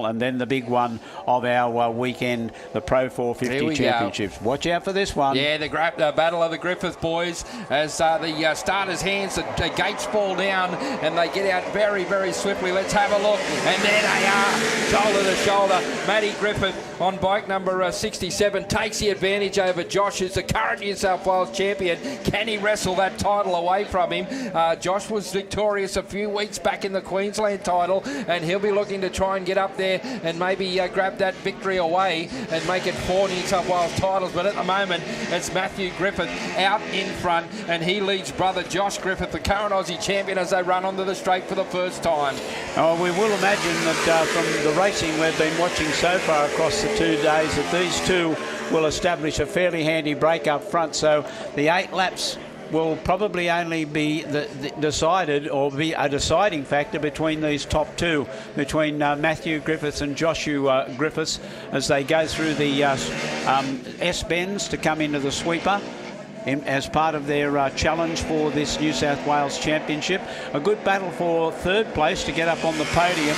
final, and then the big one of our weekend, the Pro 450 Championships. Watch out for this one. Yeah, the battle of the Griffith boys as the starters' hands, the gates fall down and they get out very, very swiftly. Let's have a look. And there they are, shoulder to shoulder. Matty Griffith on bike number 67 takes the advantage over Josh, who's the current New South Wales champion. Can he wrestle that title away from him? Josh was victorious a few weeks back in the Queensland title, and he'll be looking to try and get up there and maybe grab that victory away and make it 4 New South Wales titles. But at the moment, it's Matthew Griffith out in front, and he leads brother Josh Griffith, the current Aussie champion, as they run onto the straight for the first time. Oh, we will imagine that from the racing we've been watching so far across the 2 days, that these two will establish a fairly handy break up front. So the 8 laps will probably only be decided, or be a deciding factor between these top two, between Matthew Griffiths and Joshua Griffiths, as they go through the S-bends to come into the sweeper as part of their challenge for this New South Wales Championship. A good battle for third place to get up on the podium,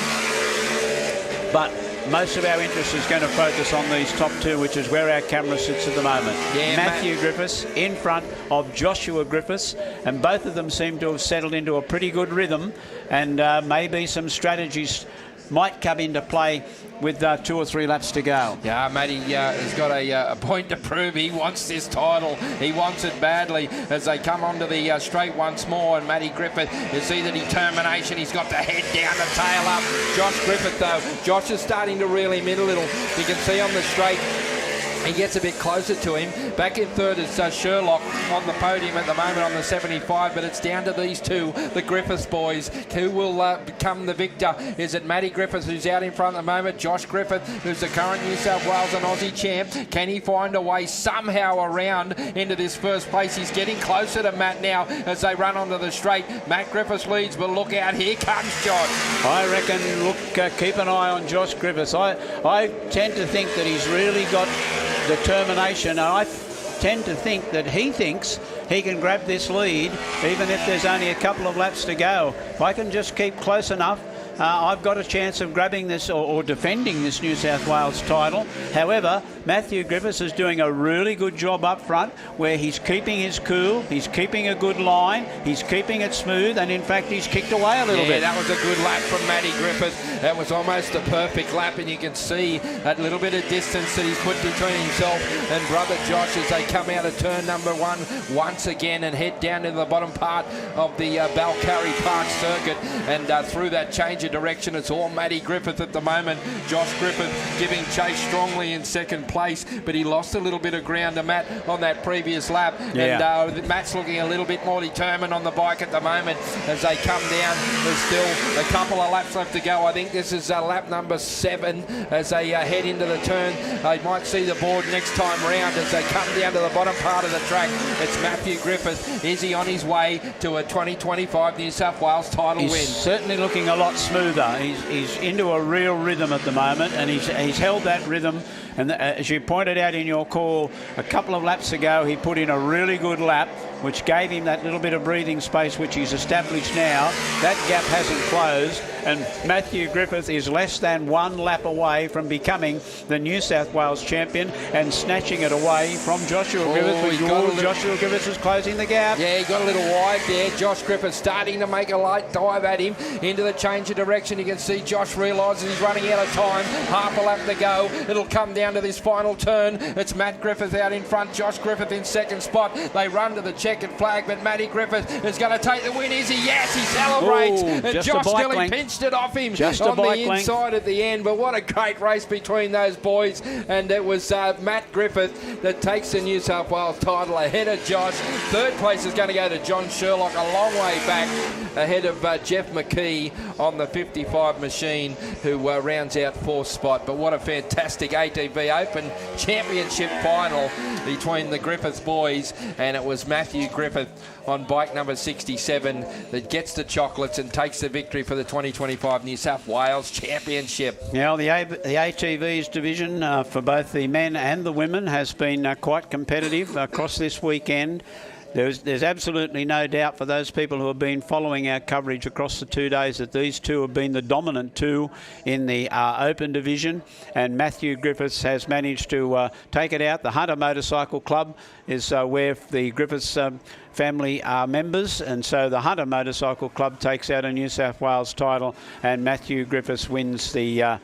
but most of our interest is going to focus on these top two, which is where our camera sits at the moment. Yeah, Matthew Griffiths in front of Joshua Griffiths, and both of them seem to have settled into a pretty good rhythm, and maybe some strategies might come into play with 2 or 3 laps to go. Yeah, Matty has got a point to prove. He wants this title. He wants it badly as they come onto the straight once more. And Matty Griffith, you see the determination. He's got the head down, the tail up. Josh Griffith, though, Josh is starting to reel him in a little. You can see on the straight, he gets a bit closer to him. Back in third is Sherlock on the podium at the moment on the 75, but it's down to these two, the Griffiths boys. Who will become the victor? Is it Matty Griffith, who's out in front at the moment? Josh Griffith, who's the current New South Wales and Aussie champ. Can he find a way somehow around into this first place? He's getting closer to Matt now as they run onto the straight. Matt Griffiths leads, but look out, here comes Josh. I reckon, look, keep an eye on Josh Griffiths. I tend to think that he's really got determination, and I tend to think that he thinks he can grab this lead even if there's only a couple of laps to go. If I can just keep close enough, I've got a chance of grabbing this or defending this New South Wales title. However, Matthew Griffiths is doing a really good job up front, where he's keeping his cool, he's keeping a good line, he's keeping it smooth, and in fact he's kicked away a little bit. That was a good lap from Matty Griffith. That was almost a perfect lap, and you can see that little bit of distance that he's put between himself and brother Josh as they come out of turn number 1 once again and head down to the bottom part of the BALCARY Park circuit, and through that change of direction, it's all Matty Griffith at the moment. Josh Griffith giving chase strongly in second place, but he lost a little bit of ground to Matt on that previous lap. Yeah. And Matt's looking a little bit more determined on the bike at the moment as they come down. There's still a couple of laps left to go. I think this is lap number 7 as they head into the turn. They might see the board next time round as they come down to the bottom part of the track. It's Matthew Griffith. Is he on his way to a 2025 New South Wales title win? He's certainly looking a lot smoother. He's into a real rhythm at the moment, and he's held that rhythm. And as you pointed out in your call, a couple of laps ago, he put in a really good lap, which gave him that little bit of breathing space, which he's established now. That gap hasn't closed, and Matthew Griffith is less than 1 lap away from becoming the New South Wales champion and snatching it away from Joshua Griffith. Joshua Griffith is closing the gap. Yeah, he got a little wide there. Josh Griffith starting to make a light dive at him into the change of direction. You can see Josh realises he's running out of time. Half a lap to go. It'll come down to this final turn. It's Matt Griffith out in front. Josh Griffith in second spot. They run to the checkered flag, but Matty Griffith is going to take the win. Is he? Yes, he celebrates. And Josh Gilly pinched it off him on the inside at the end. But what a great race between those boys. And it was Matt Griffith that takes the New South Wales title ahead of Josh. Third place is going to go to John Sherlock, a long way back ahead of Jeff McKee on the 55 machine, who rounds out 4th spot. But what a fantastic ATV Open Championship final between the Griffiths boys, and it was Matthew Griffith on bike number 67 that gets the chocolates and takes the victory for the 2025 New South Wales Championship. Now, the ATVs division for both the men and the women has been quite competitive across this weekend. There's absolutely no doubt for those people who have been following our coverage across the 2 days that these two have been the dominant two in the Open division, and Matthew Griffiths has managed to take it out. The Hunter Motorcycle Club is where the Griffiths family are members, and so the Hunter Motorcycle Club takes out a New South Wales title, and Matthew Griffiths wins the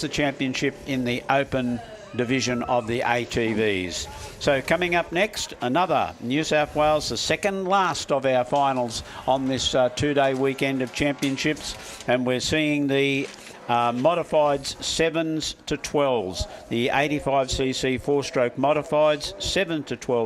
championship in the Open division of the ATVs. So coming up next, another New South Wales, the second last of our finals on this 2-day weekend of championships, and we're seeing the modifieds 7s to 12s, the 85cc 4-stroke modifieds 7 to 12